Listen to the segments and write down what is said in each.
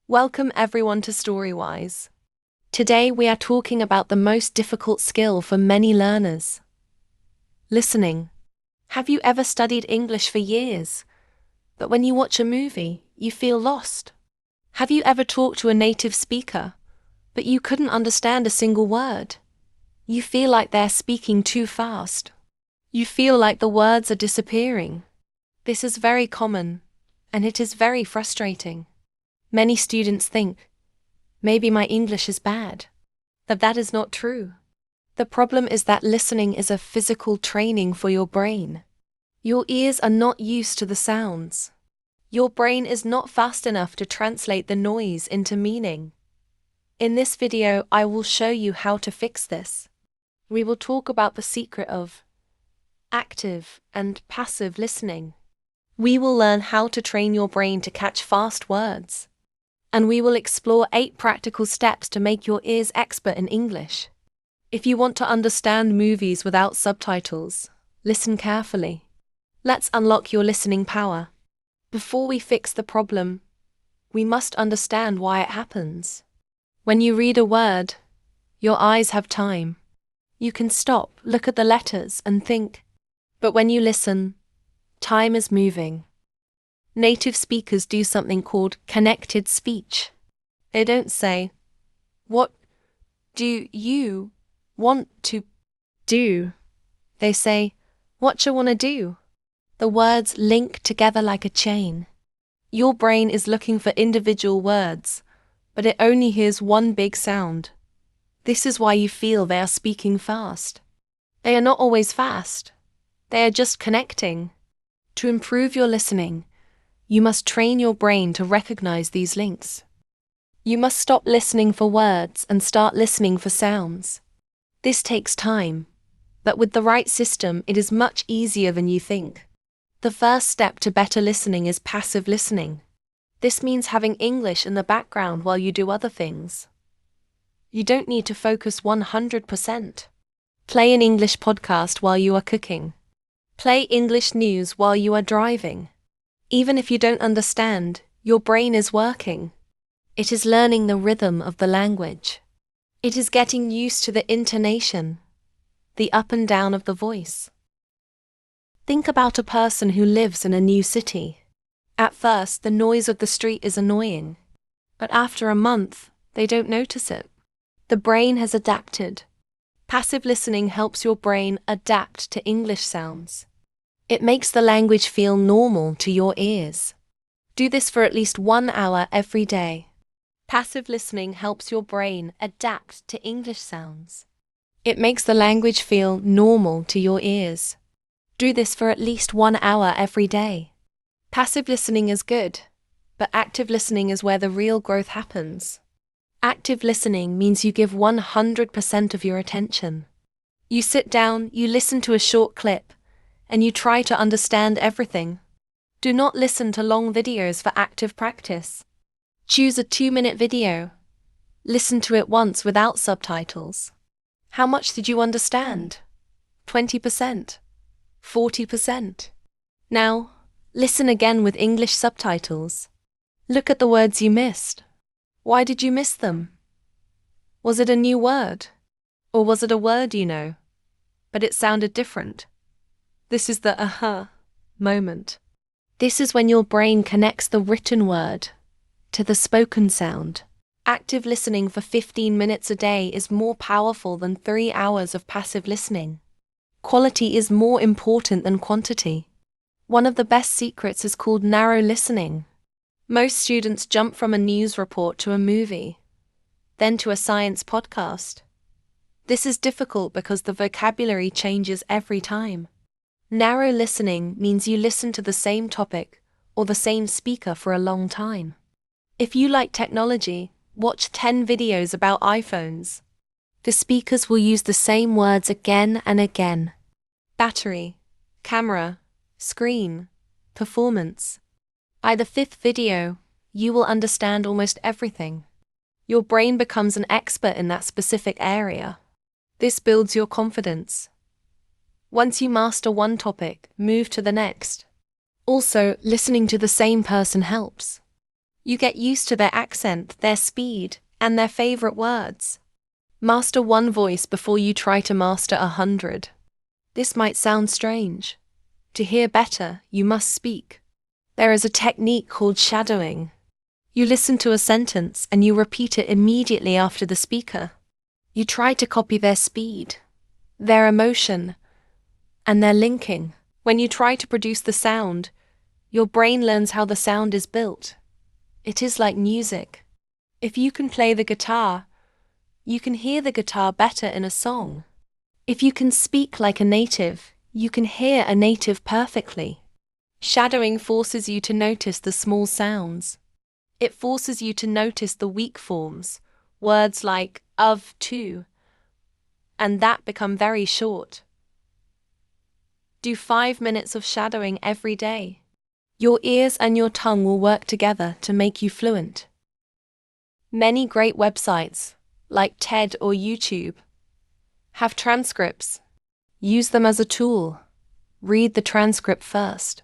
Welcome everyone to Storywise. Today we are talking about the most difficult skill for many learners. Listening. Have you ever studied English for years, but when you watch a movie, you feel lost? Have you ever talked to a native speaker, but you couldn't understand a single word? You feel like they're speaking too fast. You feel like the words are disappearing. This is very common, and it is very frustrating. Many students think, maybe my English is bad. But that is not true. The problem is that listening is a physical training for your brain. Your ears are not used to the sounds. Your brain is not fast enough to translate the noise into meaning. In this video, I will show you how to fix this. We will talk about the secret of active and passive listening. We will learn how to train your brain to catch fast words. And we will explore 8 practical steps to make your ears expert in English. If you want to understand movies without subtitles, listen carefully. Let's unlock your listening power. Before we fix the problem, we must understand why it happens. When you read a word, your eyes have time. You can stop, look at the letters, and think. But when you listen, time is moving. Native speakers do something called connected speech. They don't say, "What do you want to do?" They say, "What you wanna do?" The words link together like a chain. Your brain is looking for individual words, but it only hears one big sound. This is why you feel they are speaking fast. They are not always fast. They are just connecting. To improve your listening, you must train your brain to recognize these links. You must stop listening for words and start listening for sounds. This takes time, but with the right system, it is much easier than you think. The first step to better listening is passive listening. This means having English in the background while you do other things. You don't need to focus 100%. Play an English podcast while you are cooking. Play English news while you are driving. Even if you don't understand, your brain is working. It is learning the rhythm of the language. It is getting used to the intonation, the up and down of the voice. Think about a person who lives in a new city. At first, the noise of the street is annoying, but after a month, they don't notice it. The brain has adapted. Passive listening helps your brain adapt to English sounds. It makes the language feel normal to your ears. Do this for at least 1 hour every day. Passive listening helps your brain adapt to English sounds. It makes the language feel normal to your ears. Do this for at least 1 hour every day. Passive listening is good, but active listening is where the real growth happens. Active listening means you give 100% of your attention. You sit down, you listen to a short clip, and you try to understand everything. Do not listen to long videos for active practice. Choose a 2-minute video. Listen to it once without subtitles. How much did you understand? 20%? 40%? Now, listen again with English subtitles. Look at the words you missed. Why did you miss them? Was it a new word? Or was it a word you know, but it sounded different? This is the aha moment. This is when your brain connects the written word to the spoken sound. Active listening for 15 minutes a day is more powerful than 3 hours of passive listening. Quality is more important than quantity. One of the best secrets is called narrow listening. Most students jump from a news report to a movie, then to a science podcast. This is difficult because the vocabulary changes every time. Narrow listening means you listen to the same topic or the same speaker for a long time. If you like technology, watch 10 videos about iPhones. The speakers will use the same words again and again. Battery, camera, screen, performance. By the 5th video, you will understand almost everything. Your brain becomes an expert in that specific area. This builds your confidence. Once you master one topic, move to the next. Also, listening to the same person helps. You get used to their accent, their speed, and their favorite words. Master one voice before you try to master 100. This might sound strange. To hear better, you must speak. There is a technique called shadowing. You listen to a sentence and you repeat it immediately after the speaker. You try to copy their speed, their emotion, and their linking. When you try to produce the sound, your brain learns how the sound is built. It is like music. If you can play the guitar, you can hear the guitar better in a song. If you can speak like a native, you can hear a native perfectly. Shadowing forces you to notice the small sounds. It forces you to notice the weak forms, words like of, to, and that become very short. Do 5 minutes of shadowing every day. Your ears and your tongue will work together to make you fluent. Many great websites, like TED or YouTube, have transcripts. Use them as a tool. Read the transcript first.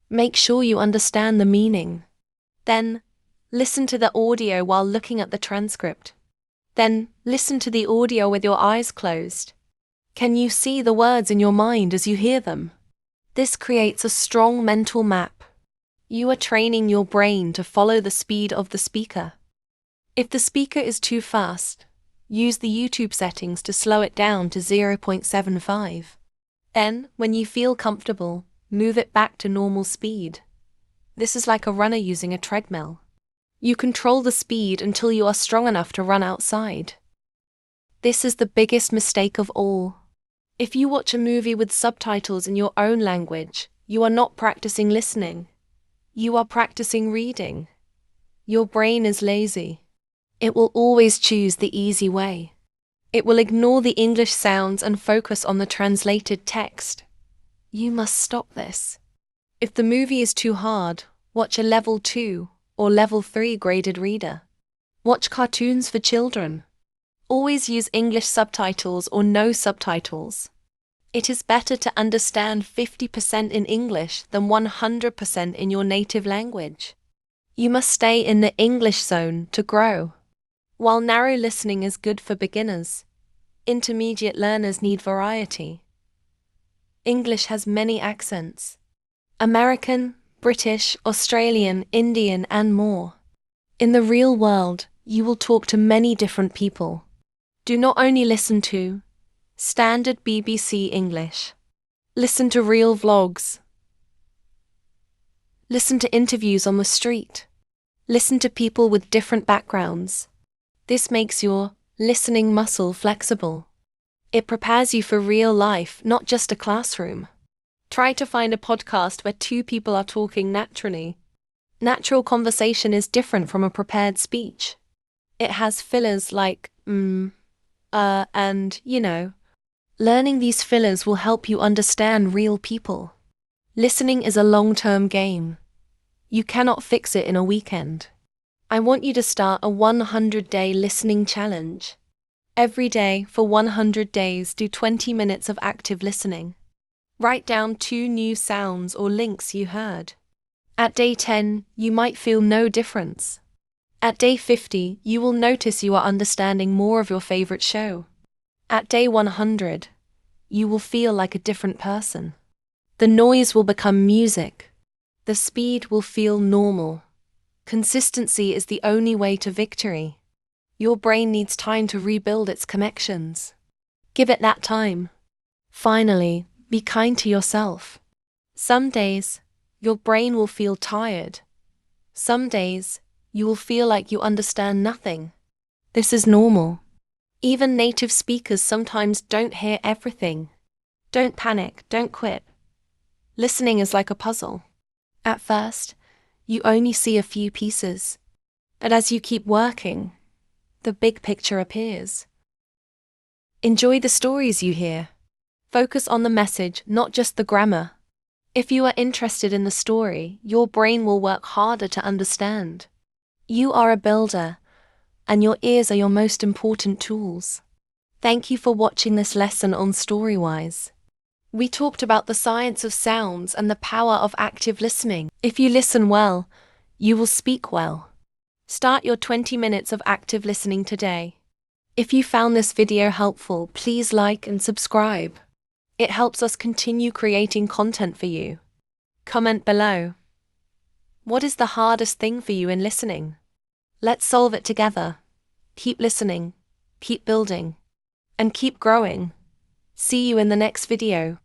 Make sure you understand the meaning. Then, listen to the audio while looking at the transcript. Then, listen to the audio with your eyes closed. Can you see the words in your mind as you hear them? This creates a strong mental map. You are training your brain to follow the speed of the speaker. If the speaker is too fast, use the YouTube settings to slow it down to 0.75. Then, when you feel comfortable, move it back to normal speed. This is like a runner using a treadmill. You control the speed until you are strong enough to run outside. This is the biggest mistake of all. If you watch a movie with subtitles in your own language, you are not practicing listening. You are practicing reading. Your brain is lazy. It will always choose the easy way. It will ignore the English sounds and focus on the translated text. You must stop this. If the movie is too hard, watch a level 2 or level 3 graded reader. Watch cartoons for children. Always use English subtitles or no subtitles. It is better to understand 50% in English than 100% in your native language. You must stay in the English zone to grow. While narrow listening is good for beginners, intermediate learners need variety. English has many accents: American, British, Australian, Indian, and more. In the real world, you will talk to many different people. Do not only listen to standard BBC English. Listen to real vlogs. Listen to interviews on the street. Listen to people with different backgrounds. This makes your listening muscle flexible. It prepares you for real life, not just a classroom. Try to find a podcast where 2 people are talking naturally. Natural conversation is different from a prepared speech. It has fillers like and, you know. Learning these fillers will help you understand real people. Listening is a long-term game. You cannot fix it in a weekend. I want you to start a 100-day listening challenge. Every day for 100 days, do 20 minutes of active listening. Write down 2 new sounds or links you heard. At day 10, you might feel no difference. At day 50, you will notice you are understanding more of your favorite show. At day 100, you will feel like a different person. The noise will become music. The speed will feel normal. Consistency is the only way to victory. Your brain needs time to rebuild its connections. Give it that time. Finally, be kind to yourself. Some days, your brain will feel tired. Some days, you will feel like you understand nothing. This is normal. Even native speakers sometimes don't hear everything. Don't panic, don't quit. Listening is like a puzzle. At first, you only see a few pieces. But as you keep working, the big picture appears. Enjoy the stories you hear. Focus on the message, not just the grammar. If you are interested in the story, your brain will work harder to understand. You are a builder, and your ears are your most important tools. Thank you for watching this lesson on Storywise. We talked about the science of sounds and the power of active listening. If you listen well, you will speak well. Start your 20 minutes of active listening today. If you found this video helpful, please like and subscribe. It helps us continue creating content for you. Comment below. What is the hardest thing for you in listening? Let's solve it together. Keep listening, keep building, and keep growing. See you in the next video.